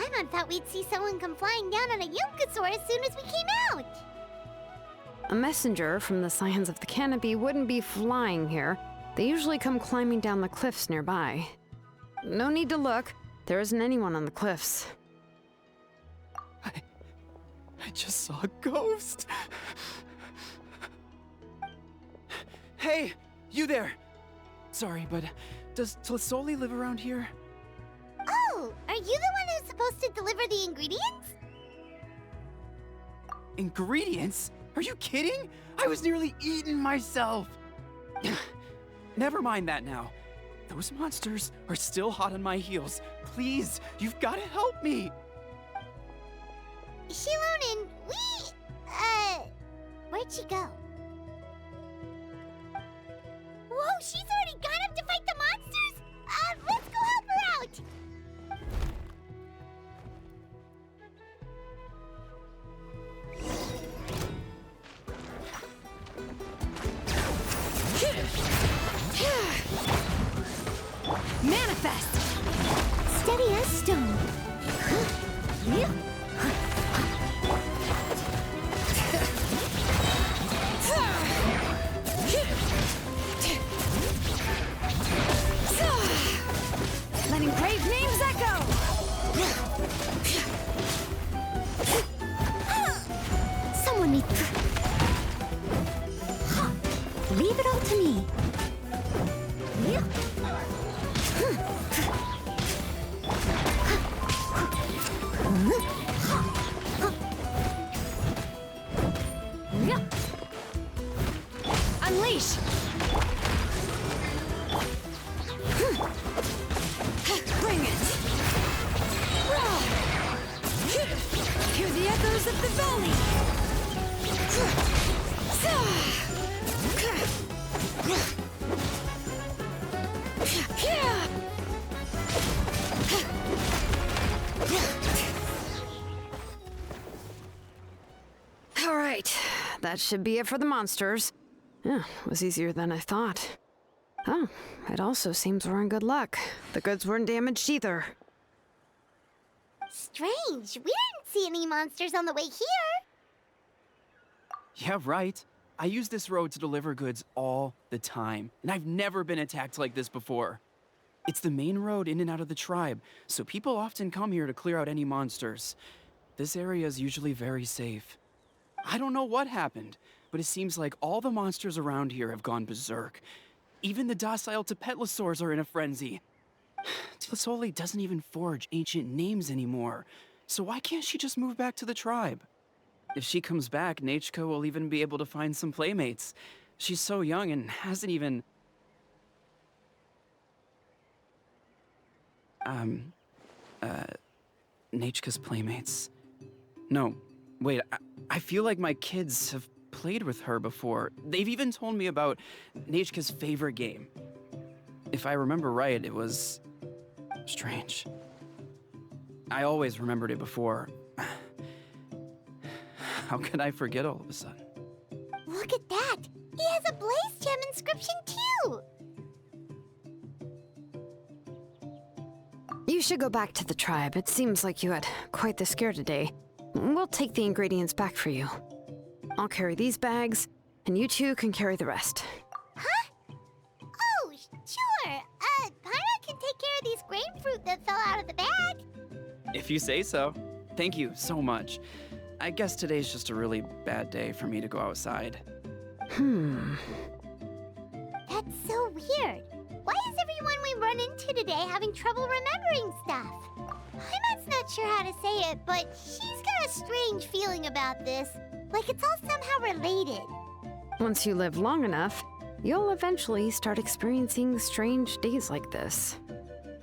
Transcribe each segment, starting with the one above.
Paimon thought we'd see someone come flying down on a Yunkasaur as soon as we came out. A messenger from the Scions of the Canopy wouldn't be flying here. They usually come climbing down the cliffs nearby. No need to look. There isn't anyone on the cliffs. I just saw a ghost. Hey, you there. Sorry, but does Tlisoli live around here? Oh, are you the one who's supposed to deliver the ingredients? Ingredients? Are you kidding? I was nearly eaten myself. Never mind that now. Those monsters are still hot on my heels. Please, you've got to help me. Shilonin, where'd she go? Whoa, she's already gone up to fight the monsters? Let's go help her out! Manifest! Steady as stone. Letting brave names echo! Someone needs... Leave it all to me. Unleash! Bring it! Hear the echoes of the valley! All right, that should be it for the monsters. Yeah, it was easier than I thought. Oh, it also seems we're in good luck. The goods weren't damaged either. Strange. We didn't see any monsters on the way here. Yeah, right. I use this road to deliver goods all the time, and I've never been attacked like this before. It's the main road in and out of the tribe, so people often come here to clear out any monsters. This area is usually very safe. I don't know what happened, but it seems like all the monsters around here have gone berserk. Even the docile Tepetlosaurs are in a frenzy. Tlisoli doesn't even forge ancient names anymore, so why can't she just move back to the tribe? If she comes back, Nachka will even be able to find some playmates. She's so young and hasn't even... Nachka's playmates. No, wait, I feel like my kids have played with her before. They've even told me about Nachka's favorite game. If I remember right, it was... strange. I always remembered it before. How could I forget all of a sudden? Look at that! He has a Blaze Gem inscription too! You should go back to the tribe. It seems like you had quite the scare today. We'll take the ingredients back for you. I'll carry these bags, and you two can carry the rest. Huh? Oh, sure. Paimon can take care of these grapefruit that fell out of the bag. If you say so. Thank you so much. I guess today's just a really bad day for me to go outside. That's so weird. Why is everyone we run into today having trouble remembering stuff? Paimon's not sure how to say it, but she's got a strange feeling about this. Like it's all somehow related. Once you live long enough, you'll eventually start experiencing strange days like this.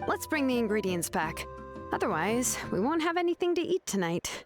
Let's bring the ingredients back. Otherwise, we won't have anything to eat tonight.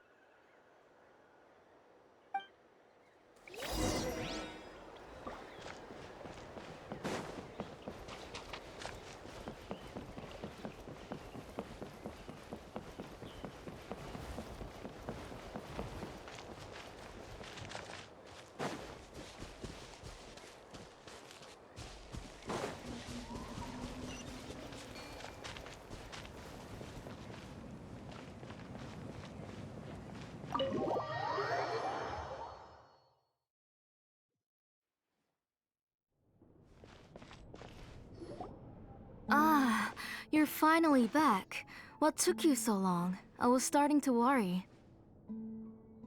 finally back. What took you so long? I was starting to worry.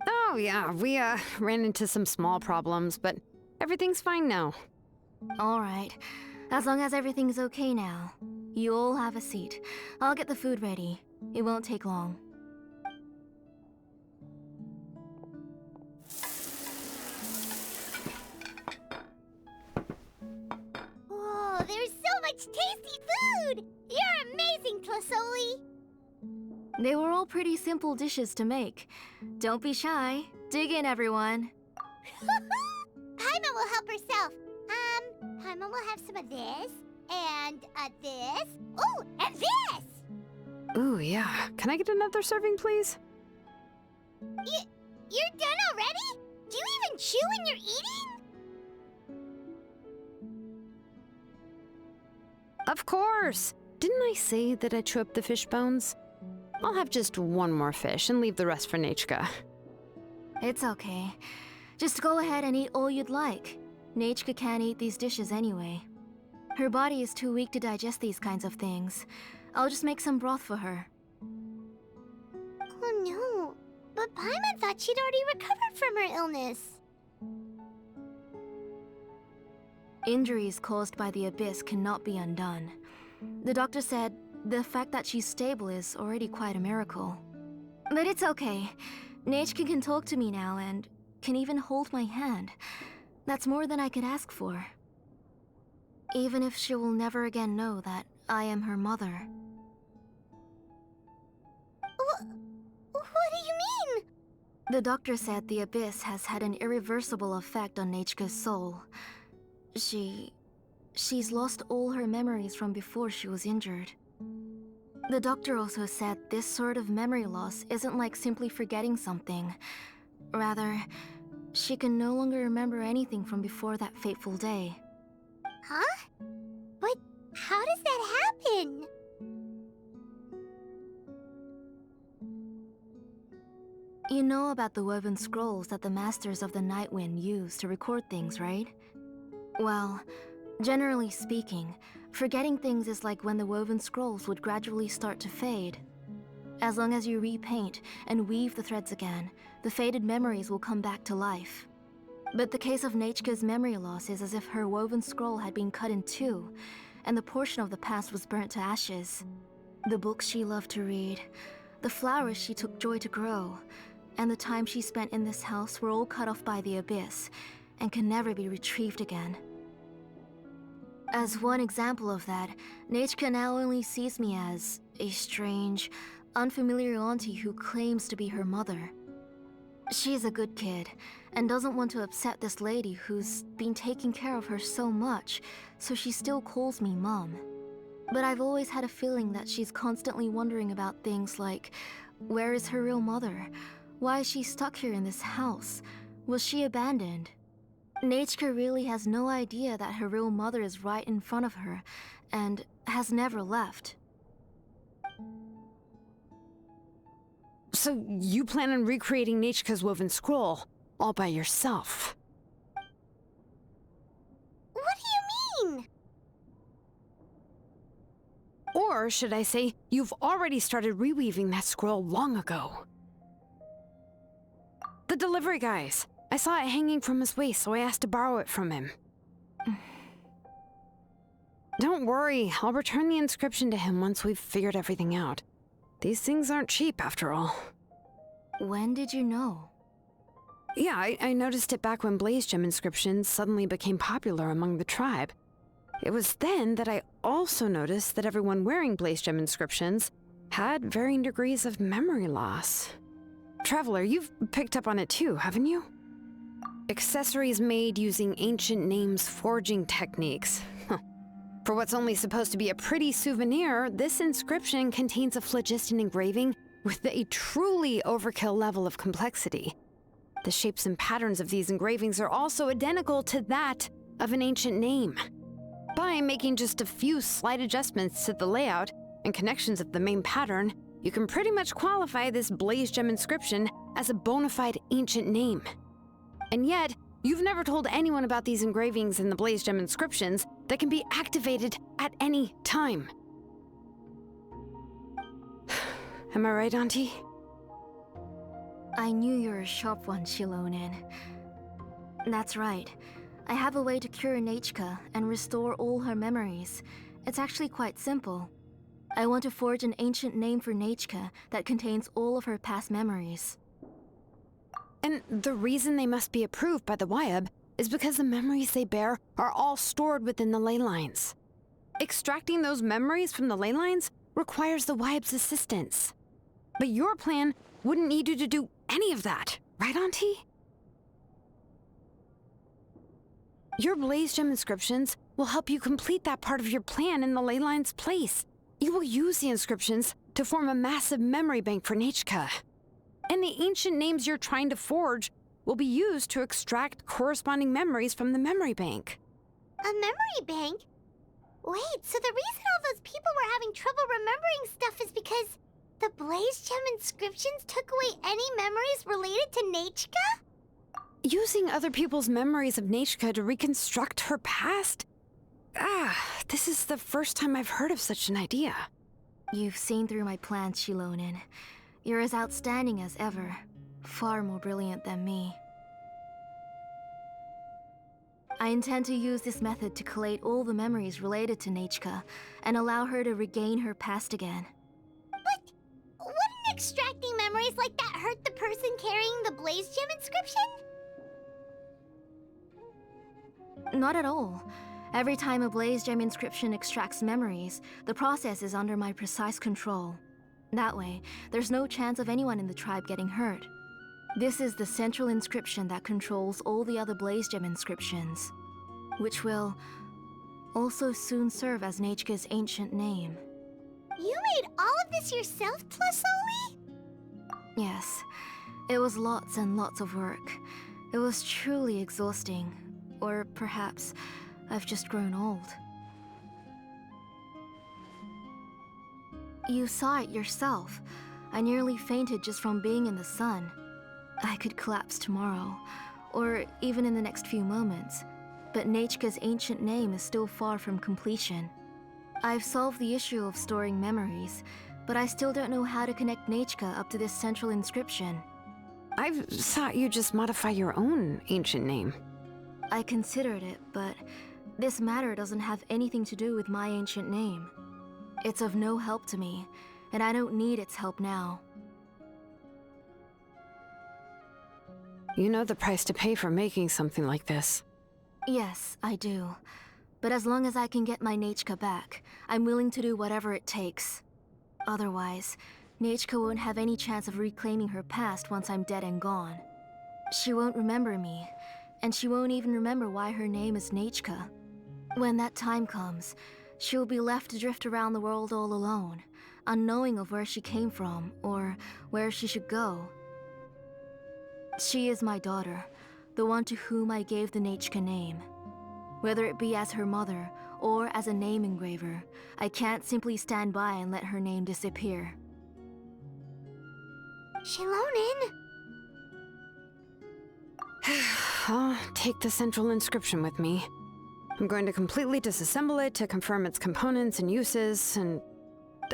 Oh, yeah, we, ran into some small problems, but everything's fine now. Alright. As long as everything's okay now. You all have a seat. I'll get the food ready. It won't take long. Whoa, there's so much tasty food! You're amazing, Tlasoli! They were all pretty simple dishes to make. Don't be shy. Dig in, everyone. Paimon will help herself. Paimon will have some of this, and this. Oh, and this! Ooh, yeah. Can I get another serving, please? You're done already? Do you even chew when you're eating? Of course! Didn't I say that I'd chew up the fish bones? I'll have just one more fish and leave the rest for Nachka. It's okay. Just go ahead and eat all you'd like. Nachka can't eat these dishes anyway. Her body is too weak to digest these kinds of things. I'll just make some broth for her. Oh no, but Paimon thought she'd already recovered from her illness. Injuries caused by the abyss cannot be undone. The doctor said the fact that she's stable is already quite a miracle. But it's okay. Nachka can talk to me now and can even hold my hand. That's more than I could ask for. Even if she will never again know that I am her mother. What do you mean? The doctor said the abyss has had an irreversible effect on Nachka's soul. She's lost all her memories from before she was injured. The doctor also said this sort of memory loss isn't like simply forgetting something. Rather, she can no longer remember anything from before that fateful day. Huh? But how does that happen? You know about the woven scrolls that the Masters of the Night Wind use to record things, right? Well, generally speaking, forgetting things is like when the woven scrolls would gradually start to fade. As long as you repaint and weave the threads again, the faded memories will come back to life. But the case of Nachka's memory loss is as if her woven scroll had been cut in two, and the portion of the past was burnt to ashes. The books she loved to read, the flowers she took joy to grow, and the time she spent in this house were all cut off by the abyss, and can never be retrieved again. As one example of that, Nachka now only sees me as a strange, unfamiliar auntie who claims to be her mother. She's a good kid, and doesn't want to upset this lady who's been taking care of her so much, so she still calls me Mom. But I've always had a feeling that she's constantly wondering about things like, where is her real mother? Why is she stuck here in this house? Was she abandoned? Nachka really has no idea that her real mother is right in front of her, and has never left. So you plan on recreating Nachka's woven scroll, all by yourself? What do you mean? Or should I say, you've already started reweaving that scroll long ago. The delivery guys. I saw it hanging from his waist, so I asked to borrow it from him. Don't worry, I'll return the inscription to him once we've figured everything out. These things aren't cheap, after all. When did you know? Yeah, I noticed it back when Blaze Gem inscriptions suddenly became popular among the tribe. It was then that I also noticed that everyone wearing Blaze Gem inscriptions had varying degrees of memory loss. Traveler, you've picked up on it too, haven't you? Accessories made using ancient names forging techniques. For what's only supposed to be a pretty souvenir, this inscription contains a phlogiston engraving with a truly overkill level of complexity. The shapes and patterns of these engravings are also identical to that of an ancient name. By making just a few slight adjustments to the layout and connections of the main pattern, you can pretty much qualify this Blaze Gem inscription as a bona fide ancient name. And yet, you've never told anyone about these engravings in the Blaze Gem inscriptions that can be activated at any time. Am I right, Auntie? I knew you were a sharp one, Shilonin. That's right. I have a way to cure Nechka and restore all her memories. It's actually quite simple. I want to forge an ancient name for Nechka that contains all of her past memories. And the reason they must be approved by the Wyeb is because the memories they bear are all stored within the ley lines. Extracting those memories from the ley lines requires the Wyeb's assistance. But your plan wouldn't need you to do any of that, right, Auntie? Your Blaze Gem inscriptions will help you complete that part of your plan in the ley line's place. You will use the inscriptions to form a massive memory bank for Nechka. And the ancient names you're trying to forge will be used to extract corresponding memories from the memory bank. A memory bank? Wait, so the reason all those people were having trouble remembering stuff is because the Blaze Gem inscriptions took away any memories related to Nechka? Using other people's memories of Nechka to reconstruct her past? This is the first time I've heard of such an idea. You've seen through my plans, Shilonin. You're as outstanding as ever. Far more brilliant than me. I intend to use this method to collate all the memories related to Nechka and allow her to regain her past again. But wouldn't extracting memories like that hurt the person carrying the Blaze Gem inscription? Not at all. Every time a Blaze Gem inscription extracts memories, the process is under my precise control. That way, there's no chance of anyone in the tribe getting hurt. This is the central inscription that controls all the other Blaze Gem inscriptions, which will also soon serve as Nechka's ancient name. You made all of this yourself, Tlusoli? Yes, it was lots and lots of work. It was truly exhausting. Or perhaps I've just grown old. You saw it yourself. I nearly fainted just from being in the sun. I could collapse tomorrow, or even in the next few moments, but Nechka's ancient name is still far from completion. I've solved the issue of storing memories, but I still don't know how to connect Nechka up to this central inscription. I've thought you just modify your own ancient name. I considered it, but this matter doesn't have anything to do with my ancient name. It's of no help to me, and I don't need its help now. You know the price to pay for making something like this. Yes, I do. But as long as I can get my Nechka back, I'm willing to do whatever it takes. Otherwise, Nechka won't have any chance of reclaiming her past once I'm dead and gone. She won't remember me, and she won't even remember why her name is Nechka. When that time comes, she'll be left to drift around the world all alone, unknowing of where she came from or where she should go. She is my daughter, the one to whom I gave the Nechka name. Whether it be as her mother or as a name engraver, I can't simply stand by and let her name disappear. Shilonin? I'll take the central inscription with me. I'm going to completely disassemble it to confirm its components and uses, and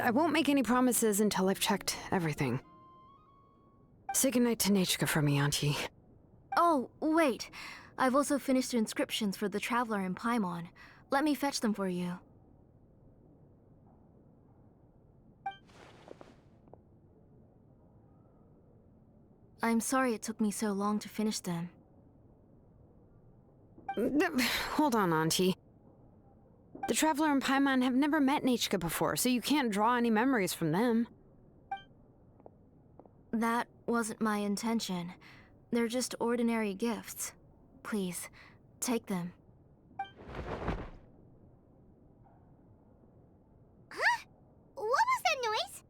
I won't make any promises until I've checked everything. Say goodnight to Nechka for me, Auntie. Oh, wait. I've also finished the inscriptions for the Traveler in Paimon. Let me fetch them for you. I'm sorry it took me so long to finish them. Hold on, Auntie. The Traveler and Paimon have never met Nechka before, so you can't draw any memories from them. That wasn't my intention. They're just ordinary gifts. Please, take them. Huh? What was that noise?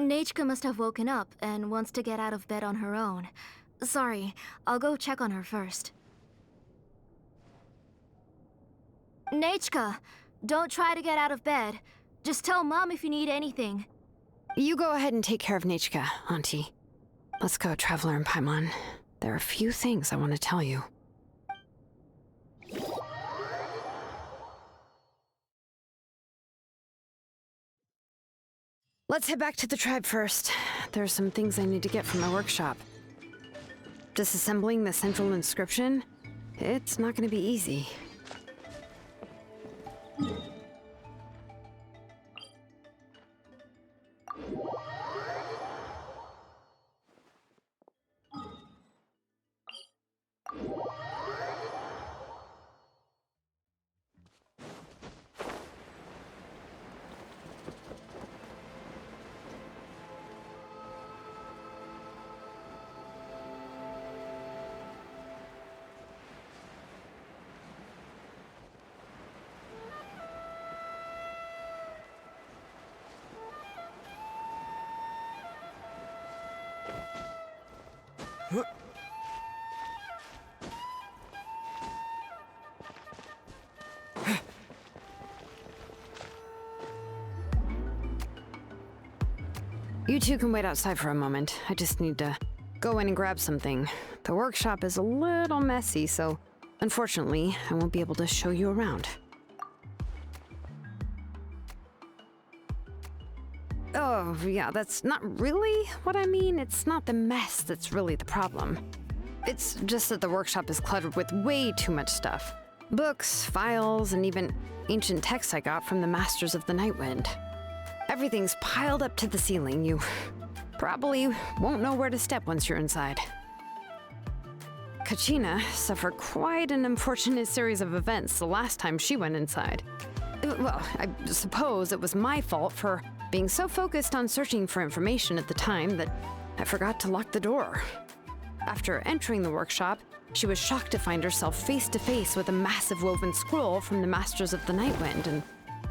Nechka must have woken up and wants to get out of bed on her own. Sorry, I'll go check on her first. Nechka, don't try to get out of bed. Just tell Mom if you need anything. You go ahead and take care of Nechka, Auntie. Let's go, Traveler and Paimon. There are a few things I want to tell you. Let's head back to the tribe first. There are some things I need to get from my workshop. Disassembling the central inscription? It's not going to be easy. You two can wait outside for a moment. I just need to go in and grab something. The workshop is a little messy, so unfortunately, I won't be able to show you around. Oh, yeah, that's not really what I mean. It's not the mess that's really the problem. It's just that the workshop is cluttered with way too much stuff. Books, files, and even ancient texts I got from the Masters of the Nightwind. Everything's piled up to the ceiling. You probably won't know where to step once you're inside. Kachina suffered quite an unfortunate series of events the last time she went inside. Well, I suppose it was my fault for being so focused on searching for information at the time that I forgot to lock the door. After entering the workshop, she was shocked to find herself face to face with a massive woven scroll from the Masters of the Nightwind, and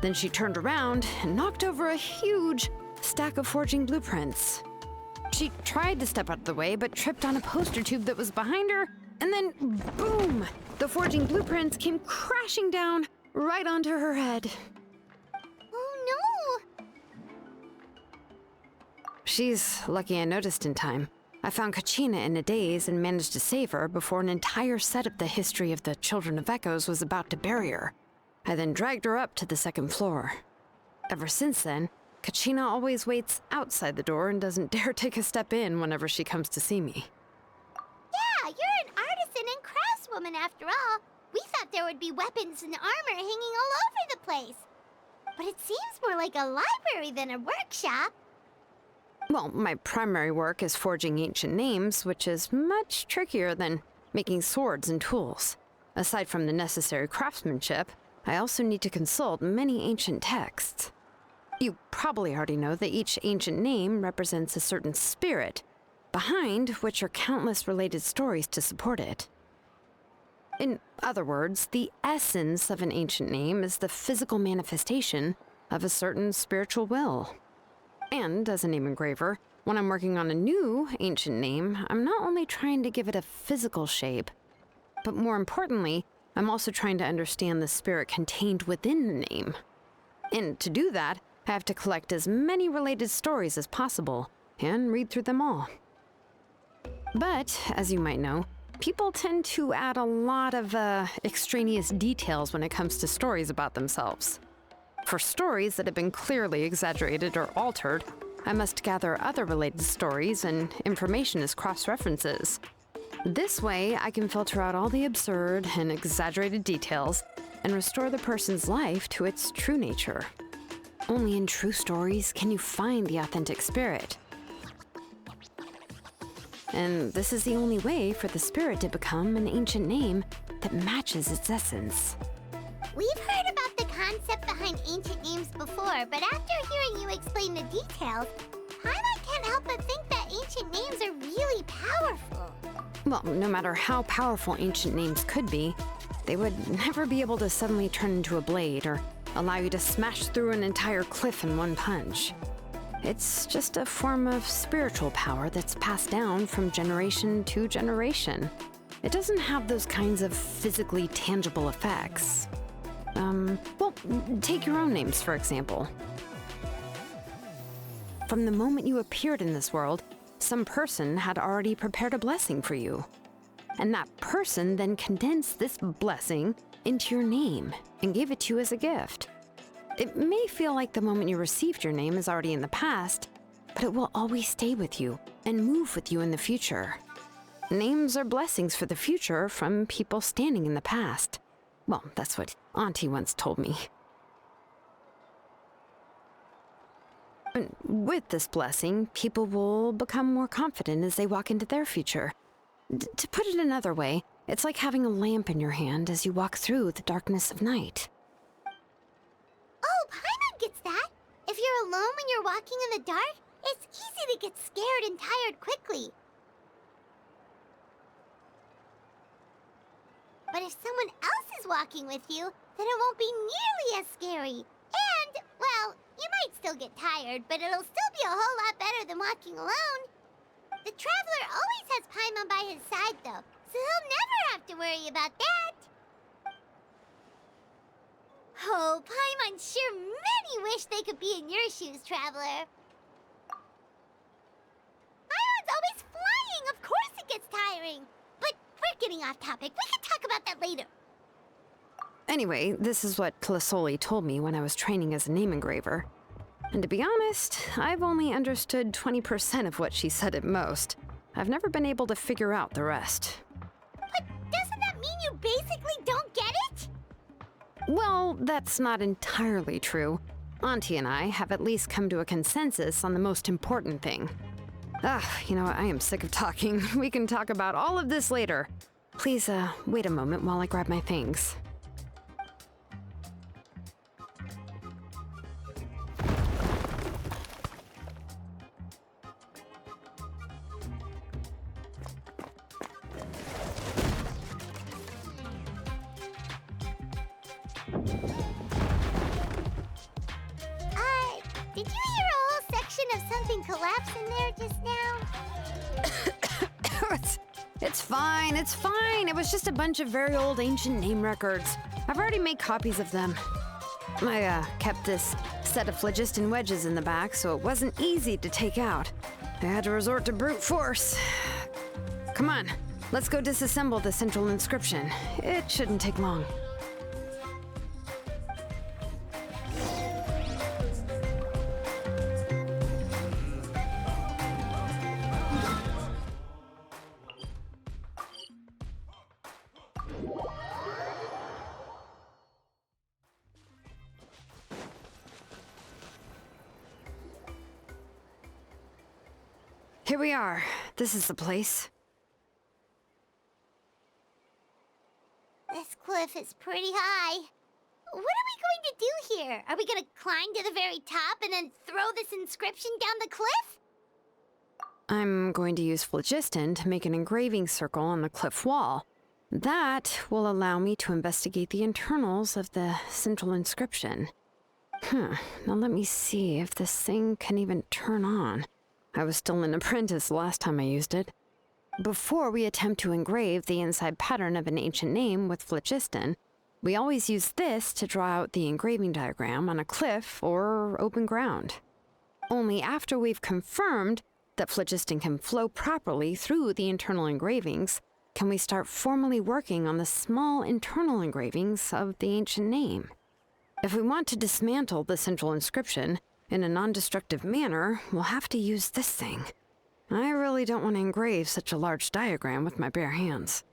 then she turned around and knocked over a huge stack of forging blueprints. She tried to step out of the way, but tripped on a poster tube that was behind her, and then boom! The forging blueprints came crashing down right onto her head. Oh no! She's lucky I noticed in time. I found Kachina in a daze and managed to save her before an entire set of the history of the Children of Echoes was about to bury her. I then dragged her up to the second floor. Ever since then, Kachina always waits outside the door and doesn't dare take a step in whenever she comes to see me. Yeah, you're an artisan and craftswoman after all. We thought there would be weapons and armor hanging all over the place. But it seems more like a library than a workshop. Well, my primary work is forging ancient names, which is much trickier than making swords and tools. Aside from the necessary craftsmanship, I also need to consult many ancient texts. You probably already know that each ancient name represents a certain spirit, behind which are countless related stories to support it. In other words, the essence of an ancient name is the physical manifestation of a certain spiritual will. And as a name engraver, when I'm working on a new ancient name, I'm not only trying to give it a physical shape, but more importantly, I'm also trying to understand the spirit contained within the name. And to do that, I have to collect as many related stories as possible and read through them all. But, as you might know, people tend to add a lot of extraneous details when it comes to stories about themselves. For stories that have been clearly exaggerated or altered, I must gather other related stories and information as cross-references. This way, I can filter out all the absurd and exaggerated details and restore the person's life to its true nature. Only in true stories can you find the authentic spirit. And this is the only way for the spirit to become an ancient name that matches its essence. We've heard about the concept behind ancient names before, but after hearing you explain the details, Paimon can't help but think that ancient names are really powerful. Well, no matter how powerful ancient names could be, they would never be able to suddenly turn into a blade or allow you to smash through an entire cliff in one punch. It's just a form of spiritual power that's passed down from generation to generation. It doesn't have those kinds of physically tangible effects. Well, take your own names, for example. From the moment you appeared in this world, some person had already prepared a blessing for you. And that person then condensed this blessing into your name and gave it to you as a gift. It may feel like the moment you received your name is already in the past, but it will always stay with you and move with you in the future. Names are blessings for the future from people standing in the past. Well, that's what Auntie once told me. And with this blessing, people will become more confident as they walk into their future. To put it another way, it's like having a lamp in your hand as you walk through the darkness of night. Oh, Paimon gets that. If you're alone when you're walking in the dark, it's easy to get scared and tired quickly. But if someone else is walking with you, then it won't be nearly as scary. And, well, you might still get tired, but it'll still be a whole lot better than walking alone. The Traveler always has Paimon by his side, though, so he'll never have to worry about that. Oh, Paimon sure many wish they could be in your shoes, Traveler. Paimon's always flying. Of course it gets tiring. But we're getting off topic. We can talk about that later. Anyway, this is what Plisoli told me when I was training as a name engraver. And to be honest, I've only understood 20% of what she said at most. I've never been able to figure out the rest. But doesn't that mean you basically don't get it? Well, that's not entirely true. Auntie and I have at least come to a consensus on the most important thing. You know what? I am sick of talking. We can talk about all of this later. Please, wait a moment while I grab my things. Did you hear a whole section of something collapse in there just now? It's fine, it's fine. It was just a bunch of very old ancient name records. I've already made copies of them. I kept this set of phlogiston wedges in the back, so it wasn't easy to take out. I had to resort to brute force. Come on, let's go disassemble the central inscription. It shouldn't take long. Here we are. This is the place. This cliff is pretty high. What are we going to do here? Are we going to climb to the very top and then throw this inscription down the cliff? I'm going to use phlogiston to make an engraving circle on the cliff wall. That will allow me to investigate the internals of the central inscription. Now let me see if this thing can even turn on. I was still an apprentice last time I used it. Before we attempt to engrave the inside pattern of an ancient name with phlogiston, we always use this to draw out the engraving diagram on a cliff or open ground. Only after we've confirmed that phlogiston can flow properly through the internal engravings can we start formally working on the small internal engravings of the ancient name. If we want to dismantle the central inscription in a non-destructive manner, we'll have to use this thing. I really don't want to engrave such a large diagram with my bare hands.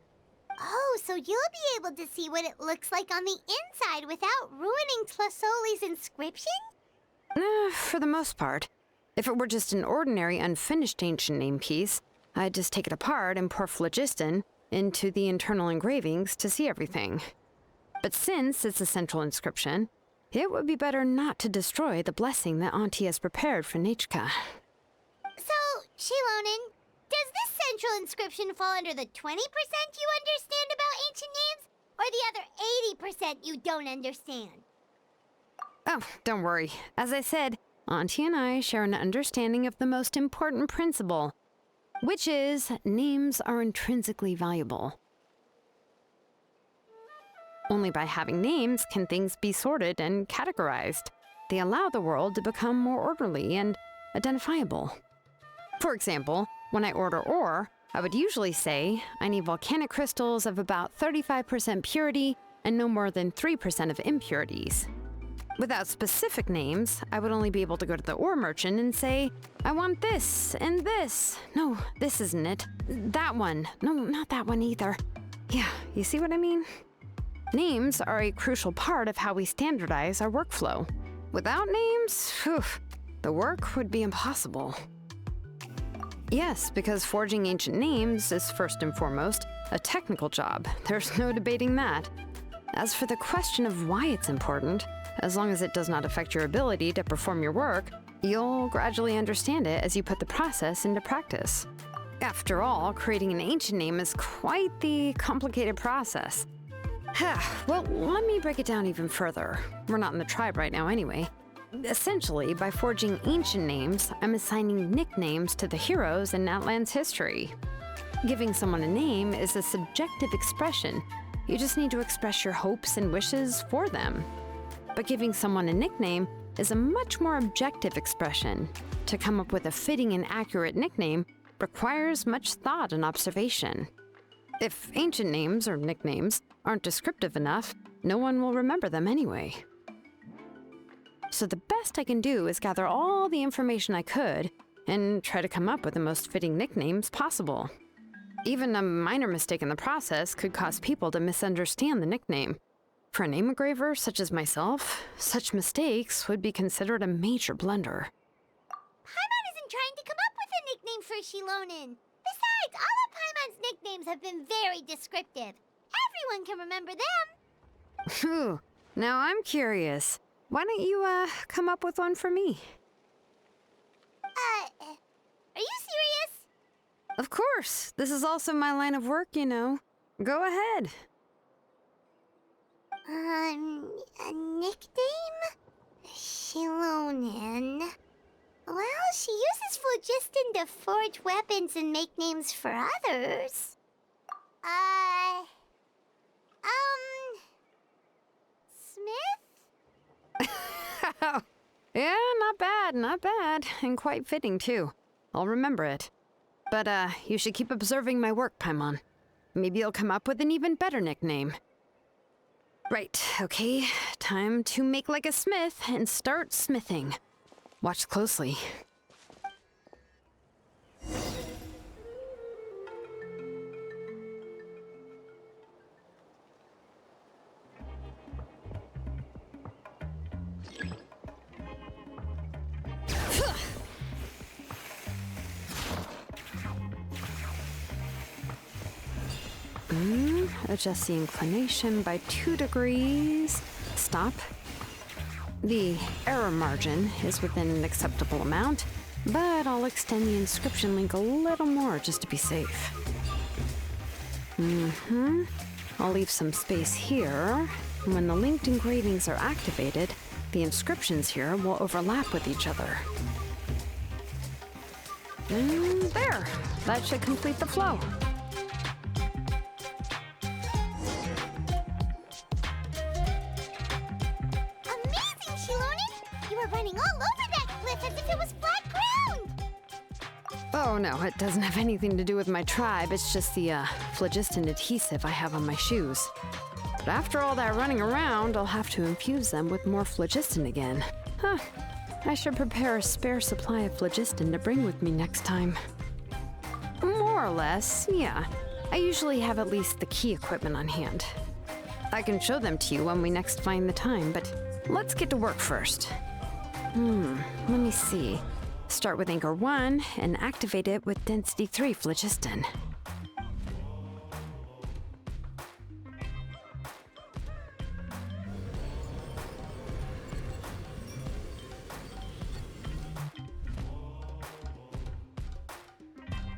Oh, so you'll be able to see what it looks like on the inside without ruining Tlasoli's inscription? For the most part. If it were just an ordinary unfinished ancient name piece, I'd just take it apart and pour phlogiston into the internal engravings to see everything. But since it's a central inscription, it would be better not to destroy the blessing that Auntie has prepared for Nechka. So, Shilonen, does this central inscription fall under the 20% you understand about ancient names, or the other 80% you don't understand? Oh, don't worry. As I said, Auntie and I share an understanding of the most important principle, which is names are intrinsically valuable. Only by having names can things be sorted and categorized. They allow the world to become more orderly and identifiable. For example, when I order ore, I would usually say I need volcanic crystals of about 35% purity and no more than 3% of impurities. Without specific names, I would only be able to go to the ore merchant and say, I want this and this. No, this isn't it. That one. No, not that one either. Yeah, you see what I mean? Names are a crucial part of how we standardize our workflow. Without names, phew, the work would be impossible. Yes, because forging ancient names is first and foremost a technical job. There's no debating that. As for the question of why it's important, as long as it does not affect your ability to perform your work, you'll gradually understand it as you put the process into practice. After all, creating an ancient name is quite the complicated process. Well, let me break it down even further. We're not in the tribe right now anyway. Essentially, by forging ancient names, I'm assigning nicknames to the heroes in Outland's history. Giving someone a name is a subjective expression. You just need to express your hopes and wishes for them. But giving someone a nickname is a much more objective expression. To come up with a fitting and accurate nickname requires much thought and observation. If ancient names or nicknames aren't descriptive enough, no one will remember them anyway. So the best I can do is gather all the information I could and try to come up with the most fitting nicknames possible. Even a minor mistake in the process could cause people to misunderstand the nickname. For a name engraver such as myself, such mistakes would be considered a major blunder. Paimon isn't trying to come up with a nickname for Shilonen. Besides, all of Paimon's nicknames have been very descriptive. Everyone can remember them. Phew, now I'm curious. Why don't you, come up with one for me? Are you serious? Of course. This is also my line of work, you know. Go ahead. A nickname? Shilonen. Well, she uses phlogiston to forge weapons and make names for others. Smith? Yeah, not bad, and quite fitting too. I'll remember it. But, you should keep observing my work, Paimon. Maybe you'll come up with an even better nickname. Right, okay, time to make like a smith and start smithing. Watch closely. Adjust the inclination by 2 degrees. Stop. The error margin is within an acceptable amount, but I'll extend the inscription link a little more just to be safe. I'll leave some space here. When the linked engravings are activated, the inscriptions here will overlap with each other. And there! That should complete the flow. Running all over that cliff as if it was flat ground! Oh no, it doesn't have anything to do with my tribe. It's just the phlogiston adhesive I have on my shoes. But after all that running around, I'll have to infuse them with more phlogiston again. Huh. I should prepare a spare supply of phlogiston to bring with me next time. More or less, yeah. I usually have at least the key equipment on hand. I can show them to you when we next find the time, but let's get to work first. Let me see. Start with Anchor 1 and activate it with Density 3 phlogiston.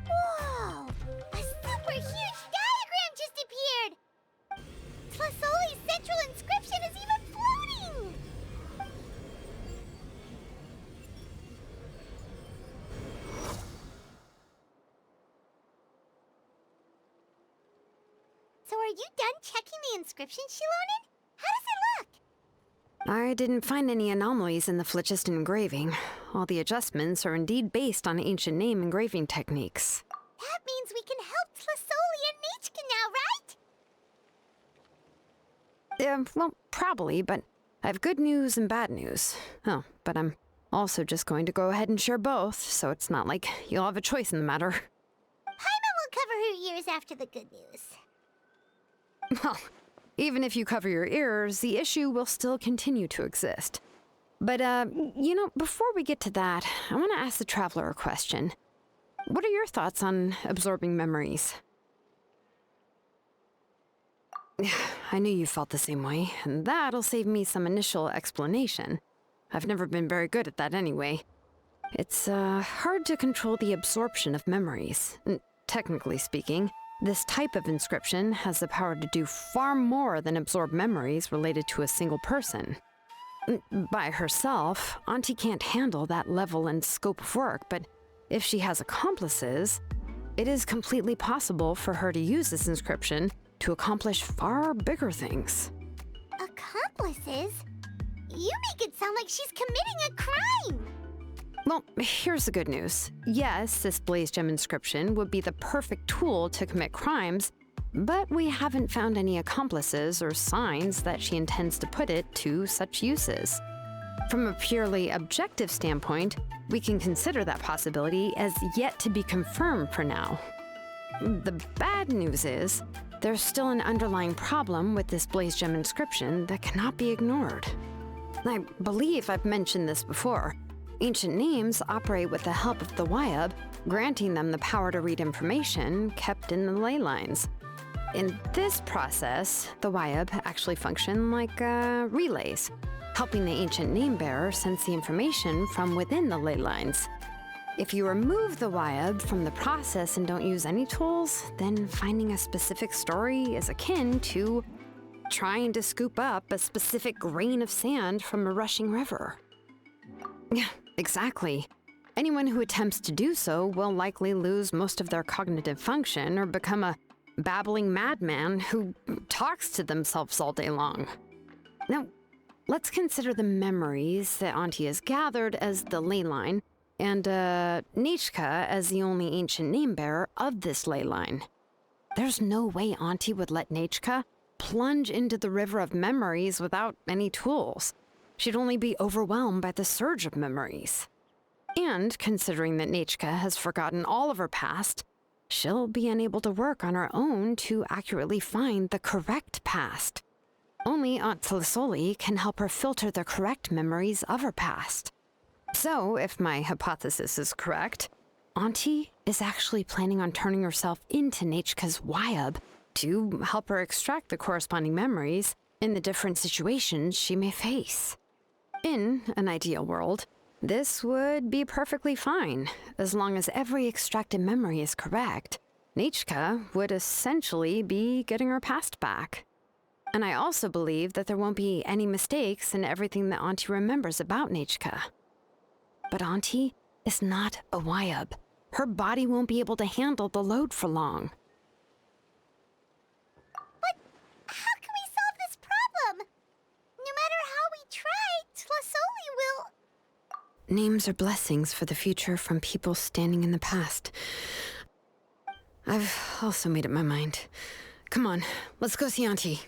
Whoa! A super huge diagram just appeared! Tlasoli's central inscription is even floating! So are you done checking the inscription, Shilonen? How does it look? I didn't find any anomalies in the phlogiston engraving. All the adjustments are indeed based on ancient name engraving techniques. That means we can help Tlasoli and Nichka now, right? Well, probably, but I have good news and bad news. Oh, but I'm also just going to go ahead and share both, so it's not like you'll have a choice in the matter. Paimon will cover her ears after the good news. Well, even if you cover your ears, the issue will still continue to exist. But, before we get to that, I want to ask the Traveler a question. What are your thoughts on absorbing memories? I knew you felt the same way, and that'll save me some initial explanation. I've never been very good at that anyway. It's, hard to control the absorption of memories. Technically speaking, this type of inscription has the power to do far more than absorb memories related to a single person. By herself, Auntie can't handle that level and scope of work, but if she has accomplices, it is completely possible for her to use this inscription to accomplish far bigger things. Accomplices? You make it sound like she's committing a crime! Well, here's the good news. Yes, this Blaze Gem inscription would be the perfect tool to commit crimes, but we haven't found any accomplices or signs that she intends to put it to such uses. From a purely objective standpoint, we can consider that possibility as yet to be confirmed for now. The bad news is, there's still an underlying problem with this Blaze Gem inscription that cannot be ignored. I believe I've mentioned this before. Ancient names operate with the help of the Wyab, granting them the power to read information kept in the ley lines. In this process, the Wyab actually function like relays, helping the ancient name bearer sense the information from within the ley lines. If you remove the Wyab from the process and don't use any tools, then finding a specific story is akin to trying to scoop up a specific grain of sand from a rushing river. Yeah, exactly. Anyone who attempts to do so will likely lose most of their cognitive function or become a babbling madman who talks to themselves all day long. Now, let's consider the memories that Auntie has gathered as the ley line, and Nechka as the only ancient name-bearer of this ley line. There's no way Auntie would let Nechka plunge into the river of memories without any tools. She'd only be overwhelmed by the surge of memories. And considering that Nechka has forgotten all of her past, she'll be unable to work on her own to accurately find the correct past. Only Aunt Tlisoli can help her filter the correct memories of her past. So, if my hypothesis is correct, Auntie is actually planning on turning herself into Nechka's Wyab to help her extract the corresponding memories in the different situations she may face. In an ideal world, this would be perfectly fine. As long as every extracted memory is correct, Nechka would essentially be getting her past back. And I also believe that there won't be any mistakes in everything that Auntie remembers about Nechka. But Auntie is not a Wyab. Her body won't be able to handle the load for long. But how can we solve this problem? No matter how we try, Tlasoli will... Names are blessings for the future from people standing in the past. I've also made up my mind. Come on, let's go see Auntie.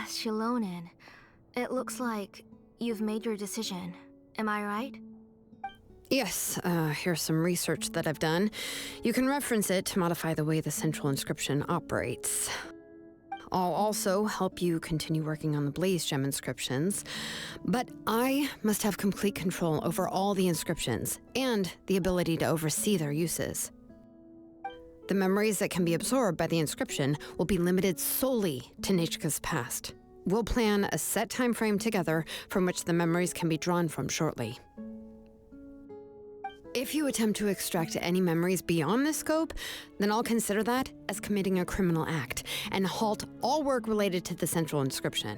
Shilonen. It looks like you've made your decision. Am I right? Yes, here's some research that I've done. You can reference it to modify the way the central inscription operates. I'll also help you continue working on the Blaze Gem inscriptions, but I must have complete control over all the inscriptions and the ability to oversee their uses. The memories that can be absorbed by the inscription will be limited solely to Nichka's past. We'll plan a set time frame together from which the memories can be drawn from shortly. If you attempt to extract any memories beyond this scope, then I'll consider that as committing a criminal act and halt all work related to the central inscription.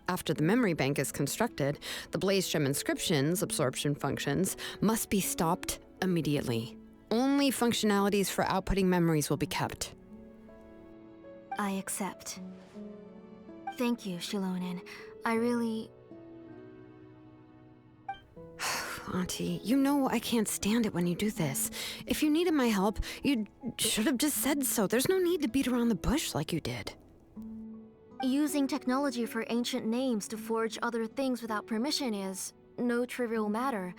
After the memory bank is constructed, the Blaze Gem inscription's absorption functions must be stopped immediately. Only functionalities for outputting memories will be kept. I accept. Thank you, Shilonen. I really... Auntie, you know I can't stand it when you do this. If you needed my help, you should have just said so. There's no need to beat around the bush like you did. Using technology for ancient names to forge other things without permission is no trivial matter.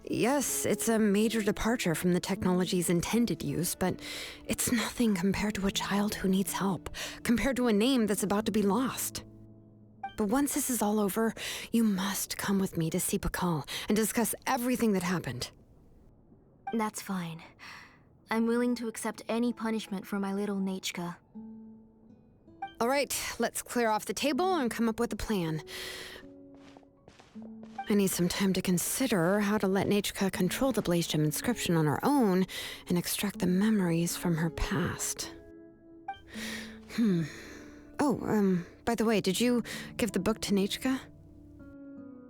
Yes, it's a major departure from the technology's intended use, but it's nothing compared to a child who needs help, compared to a name that's about to be lost. But once this is all over, you must come with me to see Pakal and discuss everything that happened. That's fine. I'm willing to accept any punishment for my little Nichka. All right, let's clear off the table and come up with a plan. I need some time to consider how to let Nichka control the Blaze Gem inscription on her own and extract the memories from her past. By the way, did you give the book to Nichka?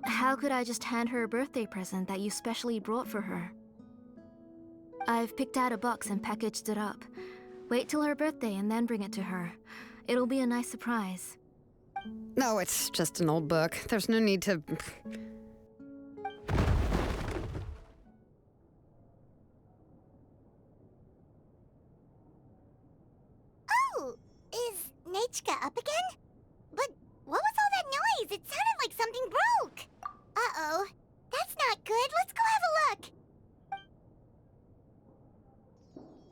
How could I just hand her a birthday present that you specially brought for her? I've picked out a box and packaged it up. Wait till her birthday and then bring it to her. It'll be a nice surprise. No, it's just an old book. There's no need to... Oh, is Nichka up again? But what was all that noise? It sounded like something broke. Uh-oh. That's not good. Let's go have a look.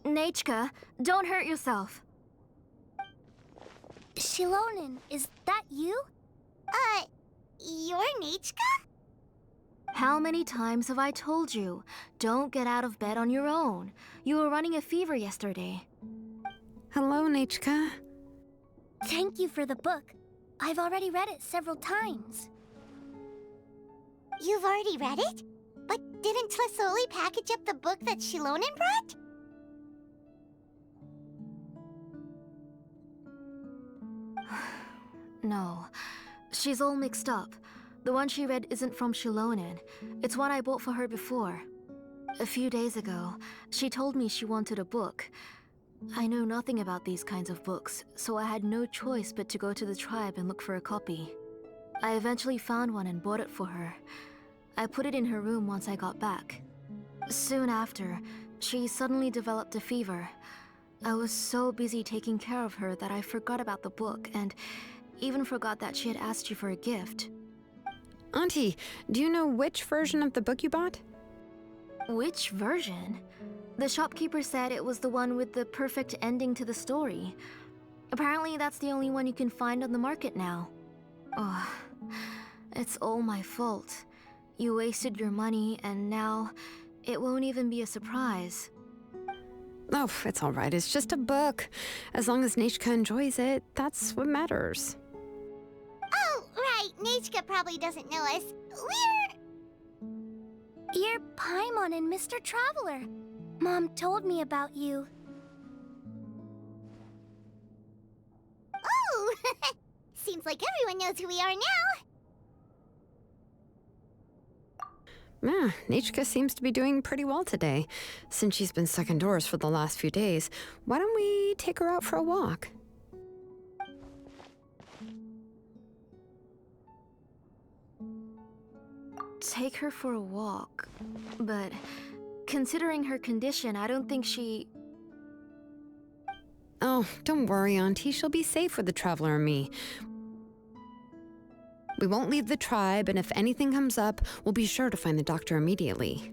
Nichka, don't hurt yourself. Shilonen, is that you? You're Nichka? How many times have I told you? Don't get out of bed on your own. You were running a fever yesterday. Hello, Nichka. Thank you for the book. I've already read it several times. You've already read it? But didn't Tlasoli package up the book that Shilonen brought? No, she's all mixed up. The one she read isn't from Shilonen. It's one I bought for her before. A few days ago, she told me she wanted a book. I know nothing about these kinds of books, so I had no choice but to go to the tribe and look for a copy. I eventually found one and bought it for her. I put it in her room once I got back. Soon after, she suddenly developed a fever. I was so busy taking care of her that I forgot about the book and even forgot that she had asked you for a gift. Auntie, do you know which version of the book you bought? Which version? The shopkeeper said it was the one with the perfect ending to the story. Apparently that's the only one you can find on the market now. Oh, it's all my fault. You wasted your money and now it won't even be a surprise. Oh, it's all right. It's just a book. As long as Nichka enjoys it, that's what matters. Oh, right. Nichka probably doesn't know us. You're Paimon and Mr. Traveler. Mom told me about you. Oh! Seems like everyone knows who we are now. Yeah, Nichka seems to be doing pretty well today. Since she's been stuck indoors for the last few days, why don't we take her out for a walk? Take her for a walk. But considering her condition, I don't think she... Oh, don't worry, Auntie. She'll be safe with the Traveler and me. We won't leave the tribe, and if anything comes up, we'll be sure to find the doctor immediately.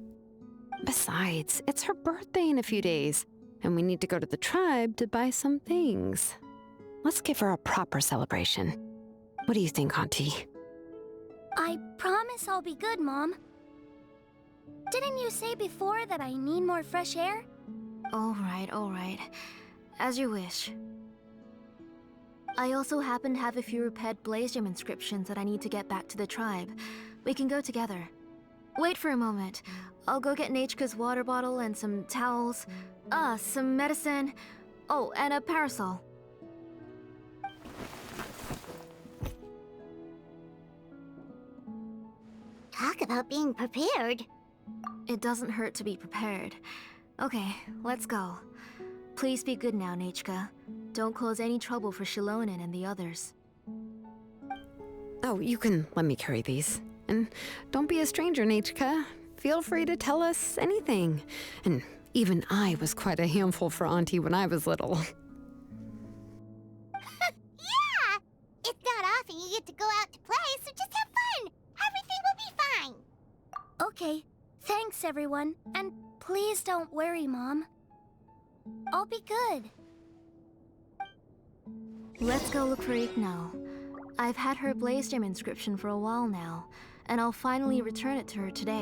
Besides, it's her birthday in a few days. and we need to go to the tribe to buy some things. Let's give her a proper celebration. What do you think, Auntie? I promise I'll be good, Mom. Didn't you say before that I need more fresh air? All right. As you wish. I also happen to have a few repaired Blaze Gem inscriptions that I need to get back to the tribe. We can go together. Wait for a moment. I'll go get Nachka's water bottle and some towels. Some medicine. Oh, and a parasol. Talk about being prepared. It doesn't hurt to be prepared. Okay, let's go. Please be good now, Nachka. Don't cause any trouble for Shilonen and the others. Oh, you can let me carry these. And don't be a stranger, Nachka. Feel free to tell us anything. And even I was quite a handful for Auntie when I was little. Yeah! It's not often you get to go out to play, so just have fun! Everything will be fine! Okay, thanks everyone. And please don't worry, Mom. I'll be good. Let's go look for Igno. I've had her Blaze Gem inscription for a while now, and I'll finally return it to her today.